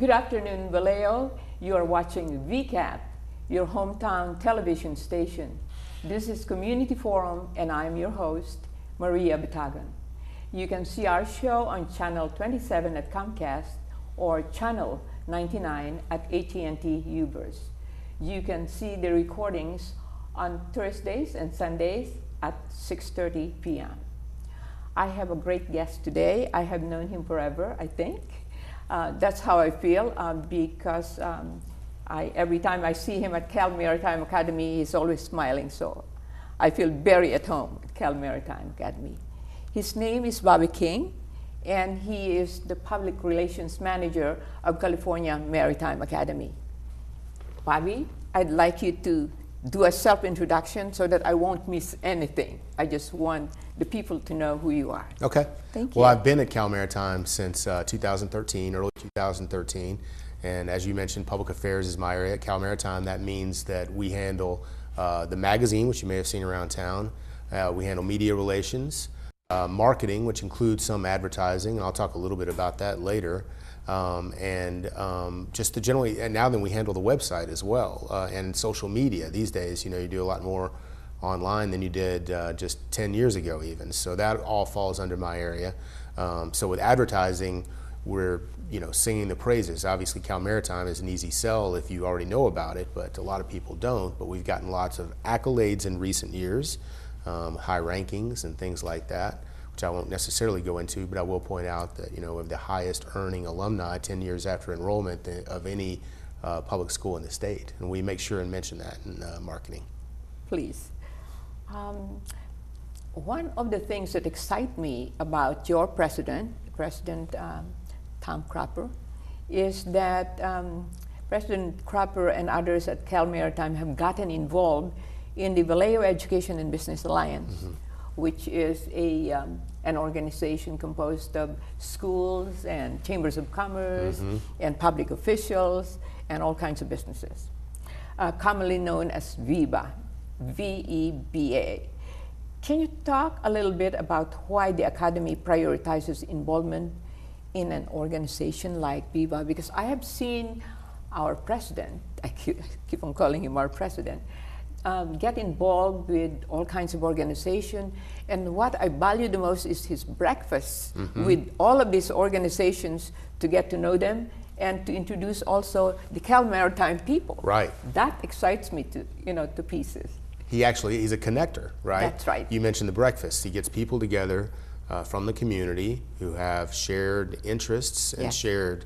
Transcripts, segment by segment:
Good afternoon, Vallejo. You are watching VCAT, your hometown television station. This is Community Forum, and I'm your host, Maria Batagan. You can see our show on Channel 27 at Comcast or Channel 99 at AT&T Uverse. You can see the recordings on Thursdays and Sundays at 6:30 p.m. I have a great guest today. I have known him forever, I think. That's how I feel because every time I see him at Maritime Academy, he's always smiling. So I feel very at home at Maritime Academy. His name is Bobby King, and he is the Public Relations Manager of California Maritime Academy. Bobby, I'd like you to do a self-introduction so that I won't miss anything. I just want the people to know who you are. Okay. Thank you. Well, I've been at Cal Maritime since 2013, early 2013. And as you mentioned, public affairs is my area at Cal Maritime. That means that we handle the magazine, which you may have seen around town. We handle media relations, marketing, which includes some advertising, and I'll talk a little bit about that later. Just to generally, and now then we handle the website as well, and social media. These days, you know, you do a lot more online than you did just 10 years ago even. So that all falls under my area. So with advertising, we're, you know, singing the praises. Obviously, Cal Maritime is an easy sell if you already know about it, but a lot of people don't. But we've gotten lots of accolades in recent years, high rankings and things like that, which I won't necessarily go into, but I will point out that, you know, of the highest earning alumni 10 years after enrollment of any public school in the state. And we make sure and mention that in marketing. Please. One of the things that excite me about your President Tom Cropper, is that President Cropper and others at Cal Maritime have gotten involved in the Vallejo Education and Business Alliance, which is an organization composed of schools and chambers of commerce and public officials and all kinds of businesses, commonly known as VEBA, V-E-B-A. Can you talk a little bit about why the Academy prioritizes involvement in an organization like VEBA? Because I have seen our president, I keep on calling him our president, get involved with all kinds of organizations. And what I value the most is his breakfasts with all of these organizations to get to know them and to introduce also the Cal Maritime people. Right. That excites me to pieces. He's a connector, right? That's right. You mentioned the breakfast. He gets people together from the community who have shared interests and shared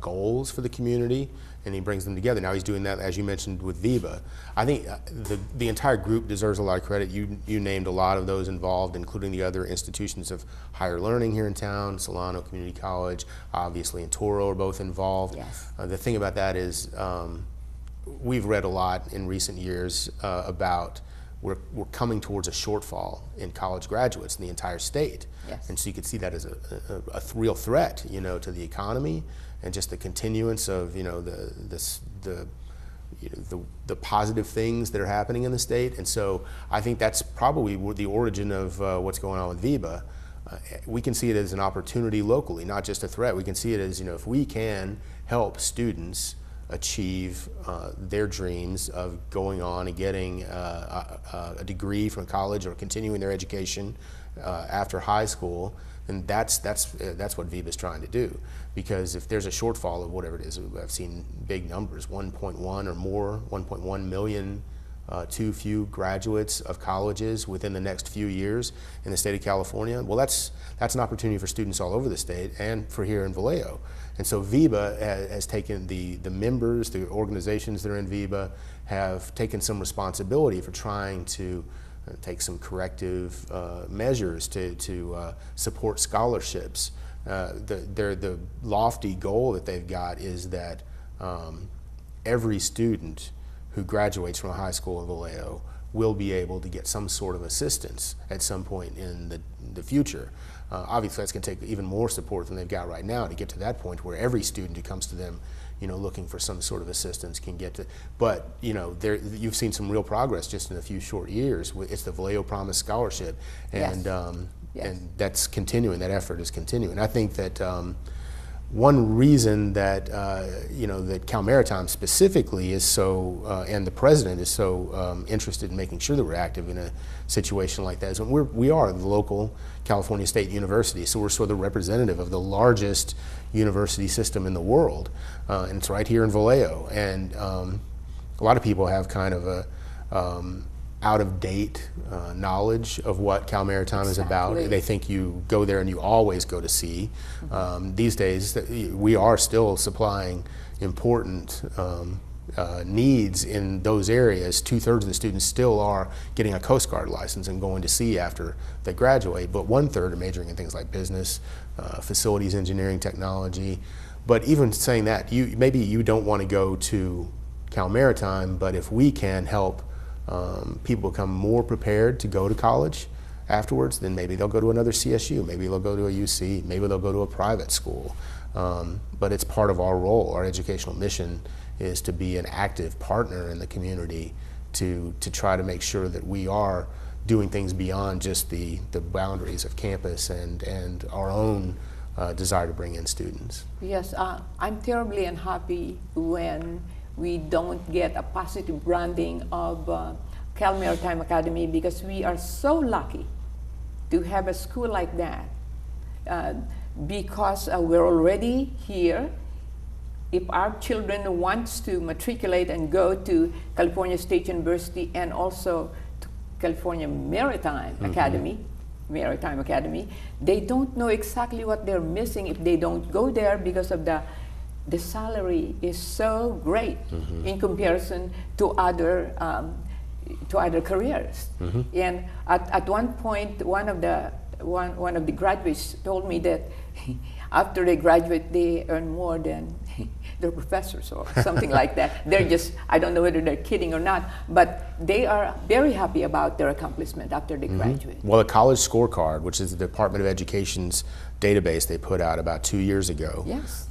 goals for the community, and he brings them together. Now he's doing that, as you mentioned, with VEBA. I think the entire group deserves a lot of credit. You named a lot of those involved, including the other institutions of higher learning here in town, Solano Community College, obviously, and Toro are both involved. Yes. The thing about that is we've read a lot in recent years about we're coming towards a shortfall in college graduates in the entire state. Yes. And so you could see that as a real threat, you know, to the economy and just the continuance of, you know, the positive things that are happening in the state. And so I think that's probably the origin of what's going on with VEBA. We can see it as an opportunity locally, not just a threat. We can see it as, you know, if we can help students achieve their dreams of going on and getting a degree from college or continuing their education after high school, and that's what VEBA is trying to do. Because if there's a shortfall of whatever it is, I've seen big numbers, 1.1 or more, 1.1 million too few graduates of colleges within the next few years in the state of California. Well, that's an opportunity for students all over the state and for here in Vallejo. And so VEBA has taken the members, the organizations that are in VEBA have taken some responsibility for trying to take some corrective measures to support scholarships. The lofty goal that they've got is that every student who graduates from a high school in Vallejo will be able to get some sort of assistance at some point in the future. Obviously, that's going to take even more support than they've got right now to get to that point where every student who comes to them, you know, looking for some sort of assistance can get to. But, you know, you've seen some real progress just in a few short years. It's the Vallejo Promise Scholarship, and Yes. and that's continuing. That effort is continuing. I think that one reason that that Cal Maritime specifically is so, and the president is so interested in making sure that we're active in a situation like that is we are the local California State University, so we're sort of representative of the largest university system in the world, and it's right here in Vallejo. And a lot of people have kind of a out-of-date knowledge of what Cal Maritime is about. They think you go there and you always go to sea. These days, we are still supplying important needs in those areas. 2/3 of the students still are getting a Coast Guard license and going to sea after they graduate, but 1/3 are majoring in things like business, facilities engineering, technology. But even saying that, maybe you don't want to go to Cal Maritime, but if we can help people become more prepared to go to college afterwards, then maybe they'll go to another CSU, maybe they'll go to a UC, maybe they'll go to a private school. But it's part of our role. Our educational mission is to be an active partner in the community to try to make sure that we are doing things beyond just the boundaries of campus and our own desire to bring in students. Yes, I'm terribly unhappy when we don't get a positive branding of Cal Maritime Academy, because we are so lucky to have a school like that, because we're already here. If our children wants to matriculate and go to California State University and also to California Maritime Academy, they don't know exactly what they're missing if they don't go there, because of the salary is so great in comparison to other careers. And at one point, one of the graduates told me that after they graduate, they earn more than their professors or something like that. They're just, I don't know whether they're kidding or not, but they are very happy about their accomplishment after they graduate. Well, the College Scorecard, which is the Department of Education's database they put out about 2 years ago, yes,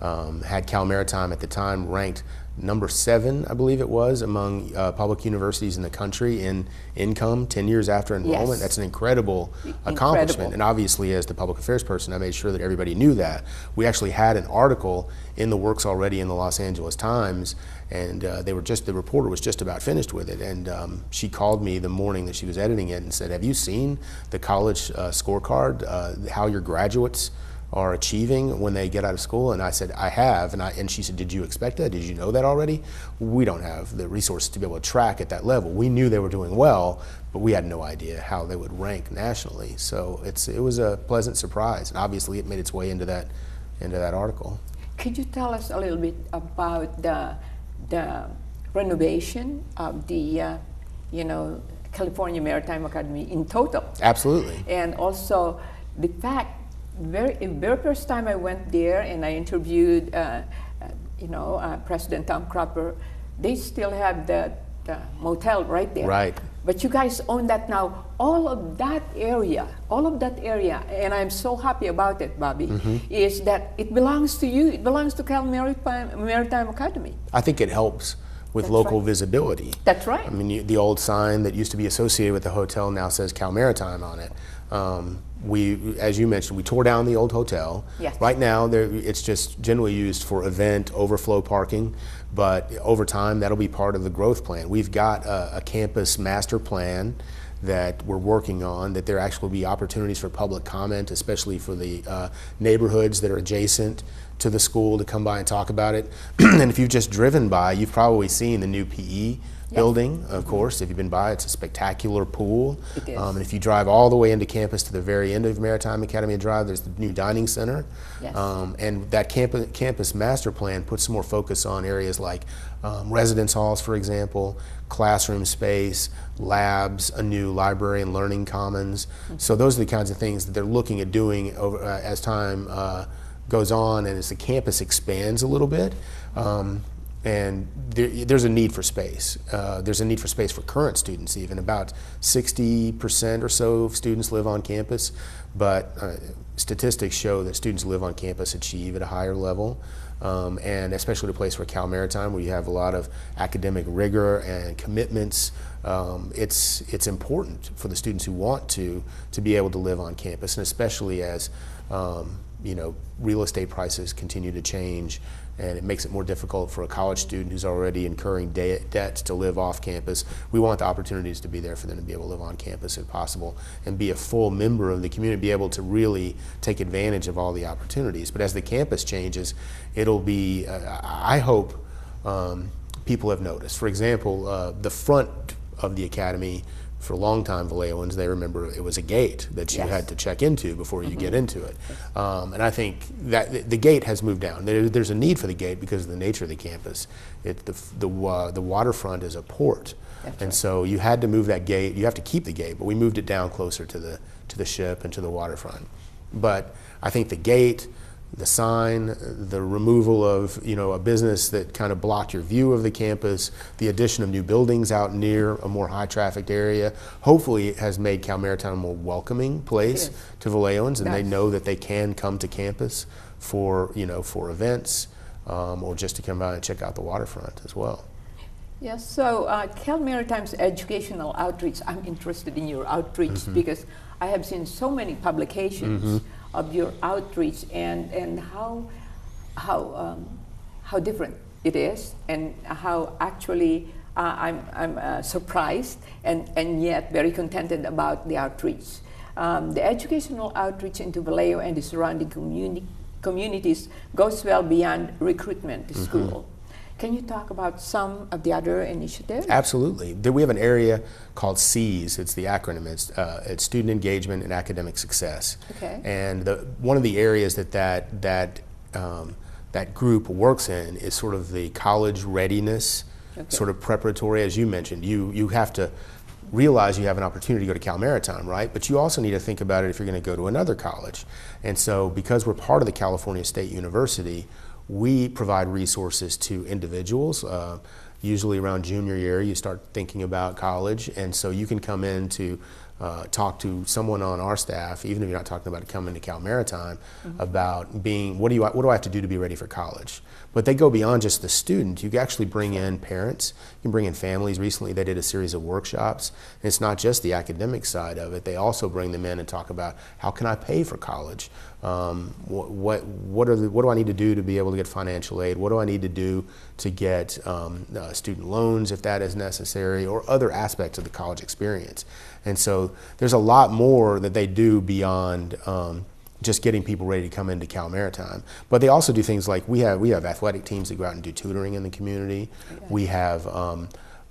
had Cal Maritime at the time ranked number 7, I believe it was, among public universities in the country in income 10 years after enrollment. Yes. That's an incredible accomplishment. And obviously, as the public affairs person, I made sure that everybody knew that. We actually had an article in the works already in the Los Angeles Times, and the reporter was just about finished with it. And she called me the morning that she was editing it and said, "Have you seen the college scorecard, how your graduates are achieving when they get out of school?" And I said, "I have." And she said, "Did you expect that? Did you know that already?" We don't have the resources to be able to track at that level. We knew they were doing well, but we had no idea how they would rank nationally. So it was a pleasant surprise, and obviously it made its way into that article. Could you tell us a little bit about the renovation of the California Maritime Academy in total? Absolutely. And also the fact, very first time I went there and I interviewed President Tom Cropper, they still have the motel right there. Right. But you guys own that now. All of that area, and I'm so happy about it, Bobby, is that it belongs to you. It belongs to Cal Maritime Academy. I think it helps with local visibility. That's right. I mean, the old sign that used to be associated with the hotel now says Cal Maritime on it. As you mentioned, we tore down the old hotel. Yes. Right now, it's just generally used for event overflow parking, but over time, that'll be part of the growth plan. We've got a campus master plan that we're working on, that there actually will be opportunities for public comment, especially for the neighborhoods that are adjacent to the school to come by and talk about it. And if you've just driven by, you've probably seen the new PE building, of course. If you've been by, it's a spectacular pool. It is. And if you drive all the way into campus to the very end of Maritime Academy Drive, there's the new dining center. Yes. And that campus master plan puts some more focus on areas like residence halls, for example, classroom space, labs, a new library and learning commons. So those are the kinds of things that they're looking at doing over, as time goes on and as the campus expands a little bit. And there's a need for space. There's a need for space for current students even. About 60% or so of students live on campus, but statistics show that students who live on campus achieve at a higher level. And especially at a place where Cal Maritime, where you have a lot of academic rigor and commitments it's important for the students who want to be able to live on campus, and especially as you know, real estate prices continue to change, and it makes it more difficult for a college student who's already incurring debts to live off campus. We want the opportunities to be there for them to be able to live on campus if possible and be a full member of the community, be able to really take advantage of all the opportunities. But as the campus changes, it'll be, I hope people have noticed. For example, the front of the academy, for a long time, Vallejoans, they remember it was a gate that you had to check into before you get into it. And I think that the gate has moved down. There's a need for the gate because of the nature of the campus. The waterfront is a port. And so you had to move that gate. You have to keep the gate, but we moved it down closer to the ship and to the waterfront. But I think the gate, the sign, the removal of, you know, a business that kind of blocked your view of the campus, the addition of new buildings out near a more high-trafficked area, hopefully it has made Cal Maritime a more welcoming place to Vallejoans, and they know that they can come to campus for, you know, for events or just to come out and check out the waterfront as well. Yes, so Cal Maritime's educational outreach, I'm interested in your outreach because I have seen so many publications of your outreach and how different it is, and how actually I'm surprised and yet very contented about the outreach. The educational outreach into Vallejo and the surrounding communities goes well beyond recruitment to school. Can you talk about some of the other initiatives? Absolutely. We have an area called SEES. It's the acronym. It's Student Engagement and Academic Success. Okay. And one of the areas that group works in is sort of the college readiness, sort of preparatory. As you mentioned, you have to realize you have an opportunity to go to Cal Maritime, right? But you also need to think about it if you're going to go to another college. And so because we're part of the California State University, we provide resources to individuals. Usually around junior year, you start thinking about college, and so you can come in to talk to someone on our staff, even if you're not talking about coming to Cal Maritime, about being, what do I have to do to be ready for college? But they go beyond just the student. You can actually bring in parents, you can bring in families. Recently they did a series of workshops, and it's not just the academic side of it. They also bring them in and talk about, how can I pay for college? What do I need to do to be able to get financial aid? What do I need to do to get student loans if that is necessary, or other aspects of the college experience? And so there's a lot more that they do beyond just getting people ready to come into Cal Maritime. But they also do things like, we have athletic teams that go out and do tutoring in the community. We have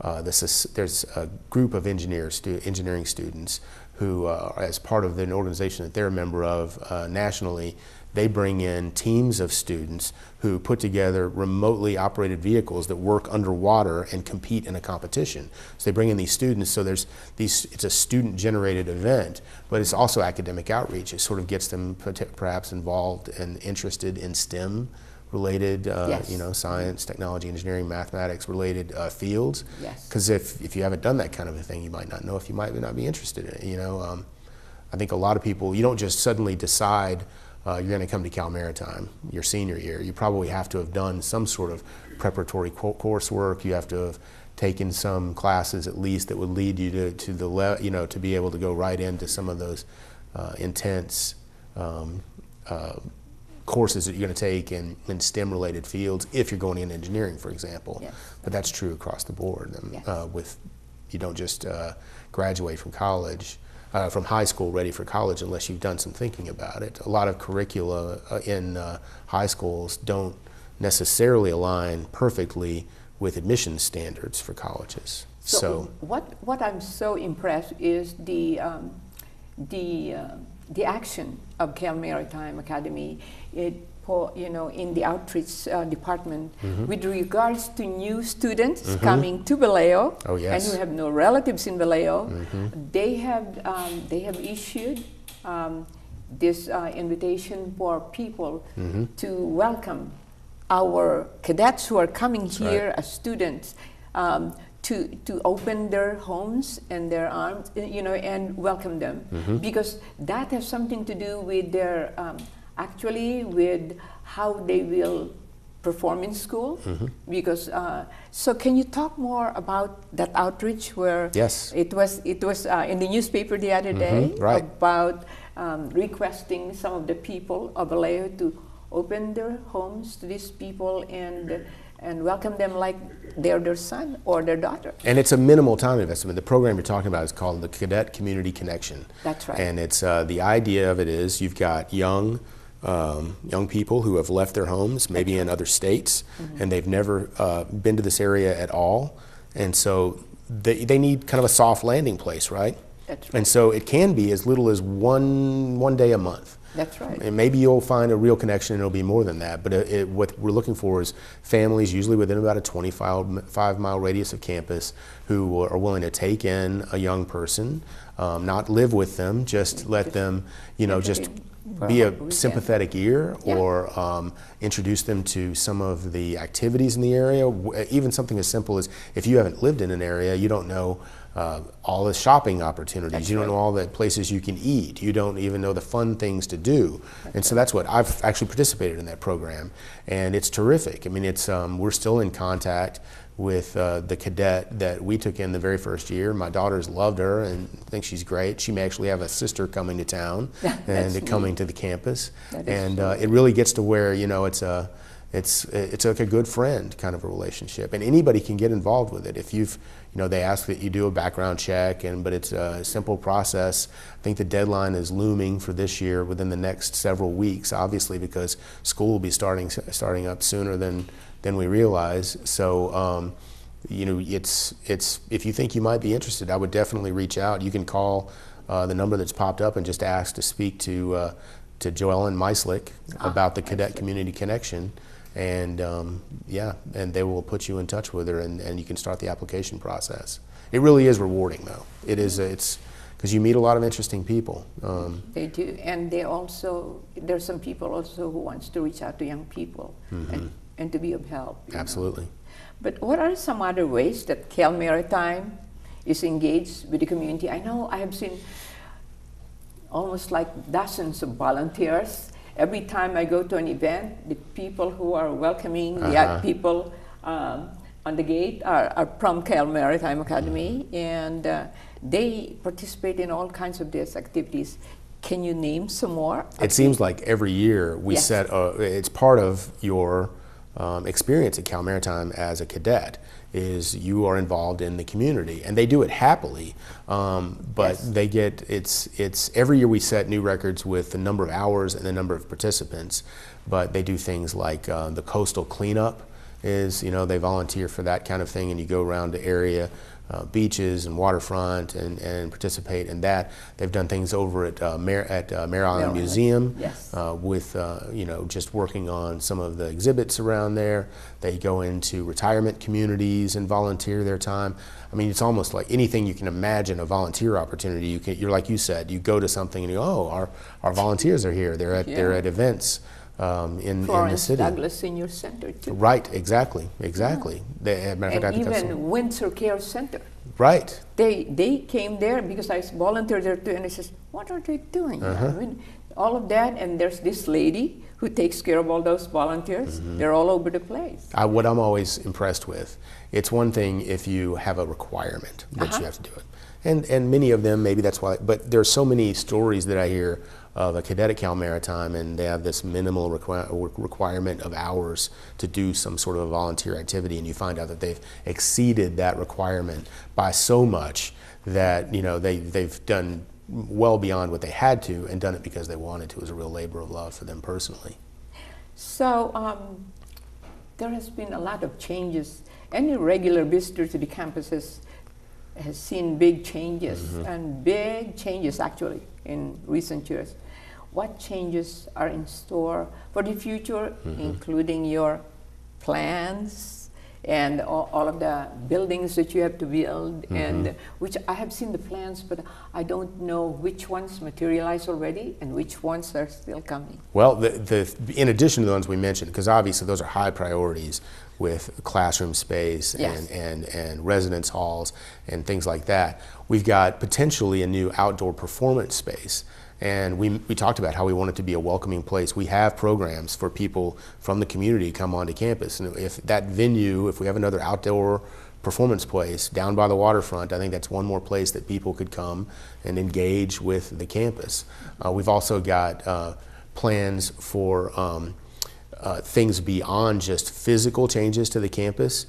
there's a group of engineering students who, as part of an organization that they're a member of nationally, they bring in teams of students who put together remotely operated vehicles that work underwater and compete in a competition. So they bring in these students, so it's a student-generated event, but it's also academic outreach. It sort of gets them perhaps involved and interested in STEM related, you know, science, technology, engineering, mathematics related fields. Because if you haven't done that kind of a thing, you might not know if you might not be interested in it. You know, I think a lot of people, you don't just suddenly decide you're going to come to Cal Maritime your senior year. You probably have to have done some sort of preparatory coursework. You have to have taken some classes at least that would lead you to the you know, to be able to go right into some of those intense courses that you're going to take in STEM-related fields if you're going into engineering, for example. But that's true across the board. You don't just graduate from college, from high school ready for college unless you've done some thinking about it. A lot of curricula in high schools don't necessarily align perfectly with admissions standards for colleges. So what I'm so impressed is the action of Cal Maritime Academy, you know, in the outreach department with regards to new students coming to Vallejo and who have no relatives in Vallejo. They have issued this invitation for people to welcome our cadets who are coming here as students, to open their homes and their arms, you know, and welcome them, because that has something to do with their actually with how they will performing school, because so can you talk more about that outreach where Yes. it was in the newspaper the other day right. about requesting some of the people of Vallejo to open their homes to these people and welcome them like they're their son or their daughter. And it's a minimal time investment. The program you're talking about is called the Cadet Community Connection. That's right. And it's the idea of it is you've got young people who have left their homes, maybe in other states, and they've never been to this area at all. And so they need kind of a soft landing place, right? That's right. And so it can be as little as one day a month. That's right. And maybe you'll find a real connection and it'll be more than that. But what we're looking for is families, usually within about a 25-mile radius of campus, who are willing to take in a young person, not live with them, just let them, just be a sympathetic ear, or introduce them to some of the activities in the area. Even something as simple as, if you haven't lived in an area, you don't know all the shopping opportunities. That's you don't right. know all the places you can eat. You don't even know the fun things to do. And so that's what I've actually participated in that program, and it's terrific. I mean, it's we're still in contact with the cadet that we took in the very first year. My daughters loved her and think she's great. She may actually have a sister coming to town and coming to the campus. And it really gets to where, it's like a good friend kind of a relationship, and anybody can get involved with it. If you've, they ask that you do a background check, but it's a simple process. I think the deadline is looming for this year within the next several weeks, obviously, because school will be starting up sooner than we realize. So, it's if you think you might be interested, I would definitely reach out. You can call the number that's popped up and just ask to speak to Joellen Meislick about the Cadet Community Connection. And and they will put you in touch with her, and you can start the application process. It really is rewarding, though. It's because you meet a lot of interesting people. They do, and there's some people also who wants to reach out to young people and to be of help. Absolutely. But what are some other ways that Cal Maritime is engaged with the community? I know I have seen almost like dozens of volunteers. Every time I go to an event, the people who are welcoming the people on the gate are from Cal Maritime Academy, and they participate in all kinds of these activities. Can you name some more? It seems like every year we set, it's part of your experience at Cal Maritime as a cadet, is you are involved in the community, and they do it happily, but they get, it's every year we set new records with the number of hours and the number of participants, but they do things like the coastal cleanup is, they volunteer for that kind of thing, and you go around the area, beaches and waterfront, and participate in that. They've done things over at Mare Island Museum with just working on some of the exhibits around there. They go into retirement communities and volunteer their time. I mean, it's almost like anything you can imagine a volunteer opportunity. You're like you said, you go to something and you go, oh, our volunteers are here. They're at events. In the city. Douglas Senior Center too. Right, exactly. And even Windsor Care Center. Right. They came there because I volunteered there too, and I says, what are they doing? I mean, all of that, and there's this lady who takes care of all those volunteers. They're all over the place. What I'm always impressed with, it's one thing if you have a requirement that you have to do it. And many of them, maybe that's why, but there's so many stories that I hear of a cadet at Cal Maritime, and they have this minimal requirement of hours to do some sort of a volunteer activity, and you find out that they've exceeded that requirement by so much that they've done well beyond what they had to, and done it because they wanted to. It was a real labor of love for them personally. So there has been a lot of changes. Any regular visitor to the campus has seen big changes, and big changes actually in recent years. What changes are in store for the future, including your plans and all of the buildings that you have to build, and which I have seen the plans, but I don't know which ones materialize already and which ones are still coming. Well, in addition to the ones we mentioned, because obviously those are high priorities with classroom space and residence halls and things like that, we've got potentially a new outdoor performance space. And we talked about how we want it to be a welcoming place. We have programs for people from the community to come onto campus. And if that venue, if we have another outdoor performance place down by the waterfront, I think that's one more place that people could come and engage with the campus. We've also got plans for things beyond just physical changes to the campus.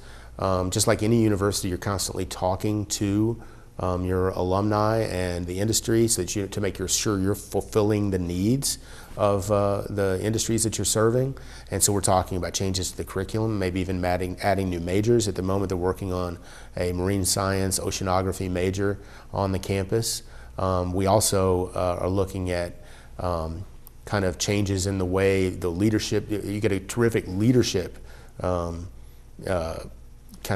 Just like any university, you're constantly talking to your alumni and the industry so that to make sure you're fulfilling the needs of the industries that you're serving. And so we're talking about changes to the curriculum, maybe even adding new majors. At the moment, they're working on a marine science oceanography major on the campus. We also are looking at kind of changes in the way the leadership, you get a terrific leadership kind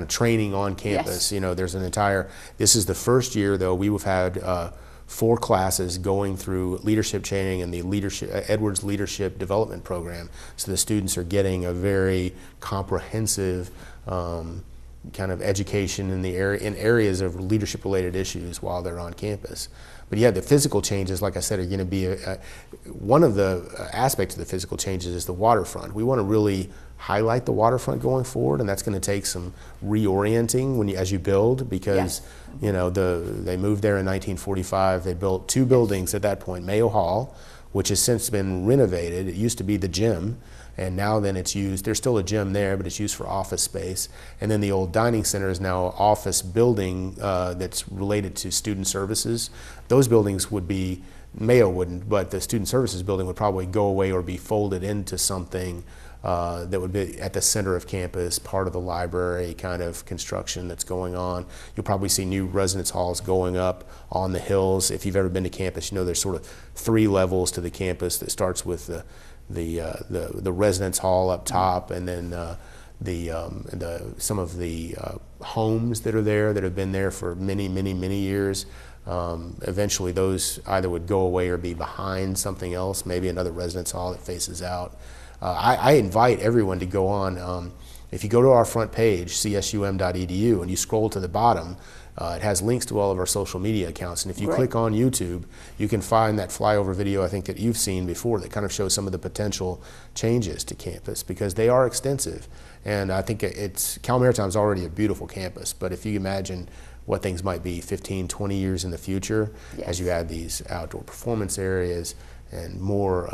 of training on campus. Yes. There's this is the first year though we've had 4 classes going through leadership training and the Edwards Leadership Development Program. So the students are getting a very comprehensive kind of education in areas of leadership related issues while they're on campus. But yeah, the physical changes, like I said, are going to be one of the aspects of the physical changes is the waterfront. We want to really highlight the waterfront going forward, and that's going to take some reorienting as you build, because they moved there in 1945. They built 2 buildings at that point, Mayo Hall, which has since been renovated. It used to be the gym, and now then it's used, there's still a gym there, but it's used for office space. And then the old dining center is now an office building that's related to student services. Those buildings would be, Mayo wouldn't, but the student services building would probably go away or be folded into something that would be at the center of campus, part of the library kind of construction that's going on. You'll probably see new residence halls going up on the hills. If you've ever been to campus, there's sort of 3 levels to the campus that starts with the residence hall up top, and then some of the homes that are there that have been there for many years. Eventually those either would go away or be behind something else, maybe another residence hall that faces out. I invite everyone to go on, if you go to our front page, csum.edu, and you scroll to the bottom, it has links to all of our social media accounts. And if you click on YouTube, you can find that flyover video I think that you've seen before that kind of shows some of the potential changes to campus, because they are extensive. And I think Cal Maritime is already a beautiful campus, but if you imagine what things might be 15, 20 years in the future, as you add these outdoor performance areas and more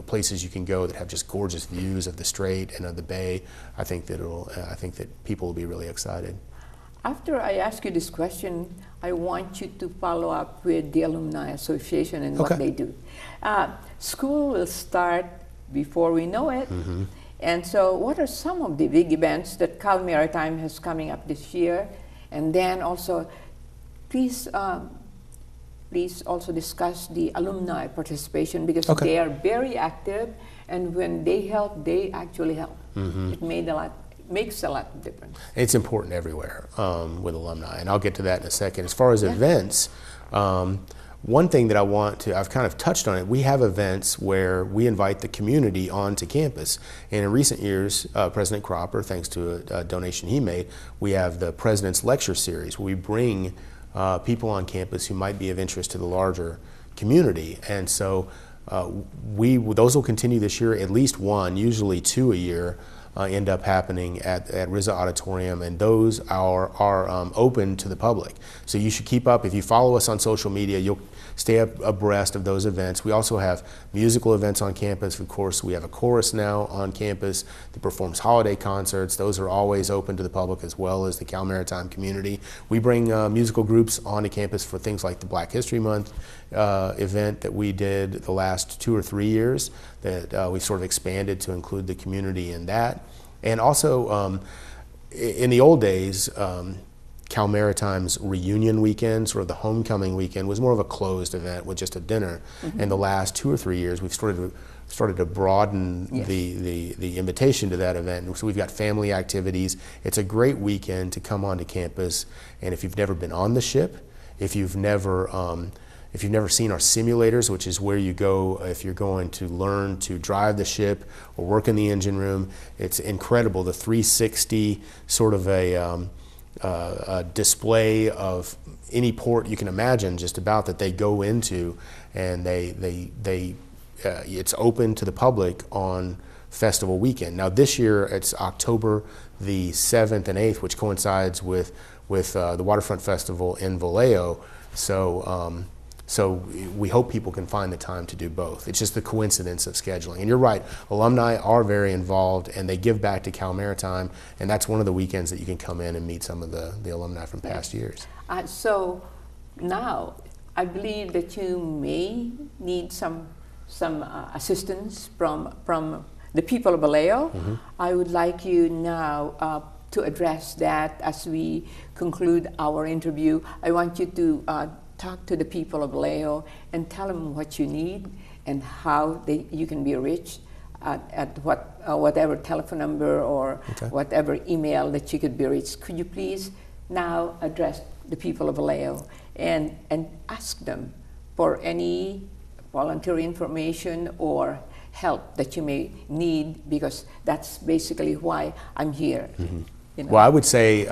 places you can go that have just gorgeous views of the strait and of the bay, I think that people will be really excited. After I ask you this question, I want you to follow up with the Alumni Association and what they do. School will start before we know it. And so what are some of the big events that Cal Maritime has coming up this year? And then also, please also discuss the alumni participation, because they are very active, and when they help, they actually help. It makes a lot of difference. It's important everywhere with alumni, and I'll get to that in a second. As far as events, one thing that I've kind of touched on it, we have events where we invite the community onto campus. And in recent years, President Cropper, thanks to a donation he made, we have the President's Lecture Series, where we bring people on campus who might be of interest to the larger community. And so those will continue this year, at least 1, usually 2 a year, end up happening at RZA Auditorium, and those are open to the public. So you should keep up. If you follow us on social media, you'll stay abreast of those events. We also have musical events on campus. Of course, we have a chorus now on campus that performs holiday concerts. Those are always open to the public, as well as the Cal Maritime community. We bring musical groups onto campus for things like the Black History Month event that we did the last 2 or 3 years, that we sort of expanded to include the community in that. And also, in the old days, Cal Maritime's reunion weekend, sort of the homecoming weekend, was more of a closed event with just a dinner. And the last 2 or 3 years, we've started to broaden the invitation to that event. So we've got family activities. It's a great weekend to come onto campus. And if you've never been on the ship, if you've never seen our simulators, which is where you go if you're going to learn to drive the ship or work in the engine room, it's incredible. The 360 sort of display of any port you can imagine, just about, that they go into, and it's open to the public on festival weekend. Now this year it's October the 7th and 8th, which coincides with the Waterfront Festival in Vallejo. So we hope people can find the time to do both. It's just the coincidence of scheduling. And you're right, alumni are very involved, and they give back to Cal Maritime, and that's one of the weekends that you can come in and meet some of the alumni from past years. So now, I believe that you may need some assistance from the people of Vallejo. Mm-hmm. I would like you now to address that as we conclude our interview. I want you to talk to the people of Vallejo and tell them what you need and how you can be reached at whatever telephone number or whatever email that you could be reached. Could you please now address the people of Vallejo and ask them for any volunteer information or help that you may need, because that's basically why I'm here. Mm-hmm. You know? Well, I would say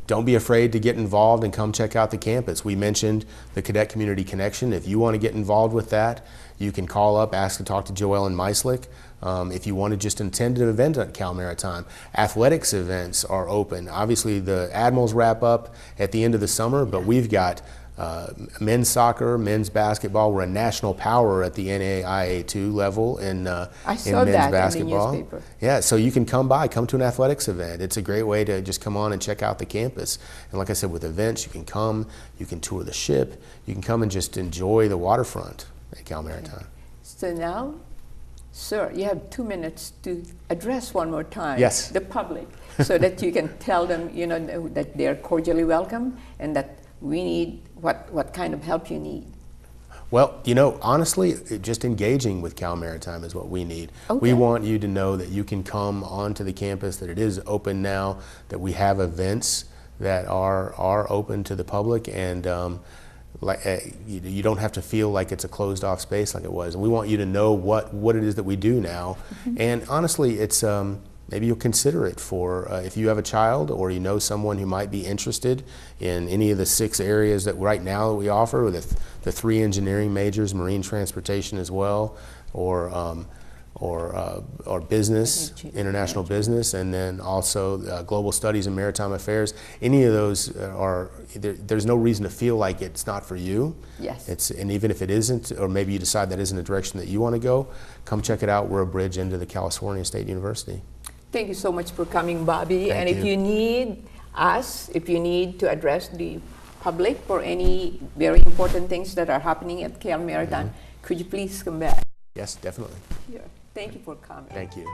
don't be afraid to get involved and come check out the campus. We mentioned the Cadet Community Connection. If you want to get involved with that, you can call up, ask to talk to Joellen Meislich. If you want to just attend an event at Cal Maritime, athletics events are open. Obviously, the Admirals wrap up at the end of the summer, but we've got men's soccer, men's basketball. We're a national power at the NAIA2 level in men's basketball. In the newspaper. Yeah, so you can come to an athletics event. It's a great way to just come on and check out the campus. And like I said, with events, you can come, you can tour the ship, you can come and just enjoy the waterfront at Cal Maritime. Okay. So now, sir, you have 2 minutes to address one more time the public, so that you can tell them, you know, that they're cordially welcome and that we need what kind of help you need. Well, you know, honestly, just engaging with Cal Maritime is what we need. Okay. We want you to know that you can come onto the campus, that it is open now, that we have events that are open to the public, and you don't have to feel like it's a closed off space like it was. And we want you to know what it is that we do now. Mm-hmm. And honestly, it's maybe you'll consider it for if you have a child or you know someone who might be interested in any of the 6 areas that right now that we offer, with the 3 engineering majors, marine transportation as well, or business, international business, and then also global studies and maritime affairs. Any of those there's no reason to feel like it's not for you. Yes. And even if it isn't, or maybe you decide that isn't a direction that you want to go, come check it out. We're a bridge into the California State University. Thank you so much for coming, Bobby. Thank and if you need us, if you need to address the public for any very important things that are happening at Cal Maritime, could you please come back? Yes, definitely. Yeah. Thank you for coming. Thank you.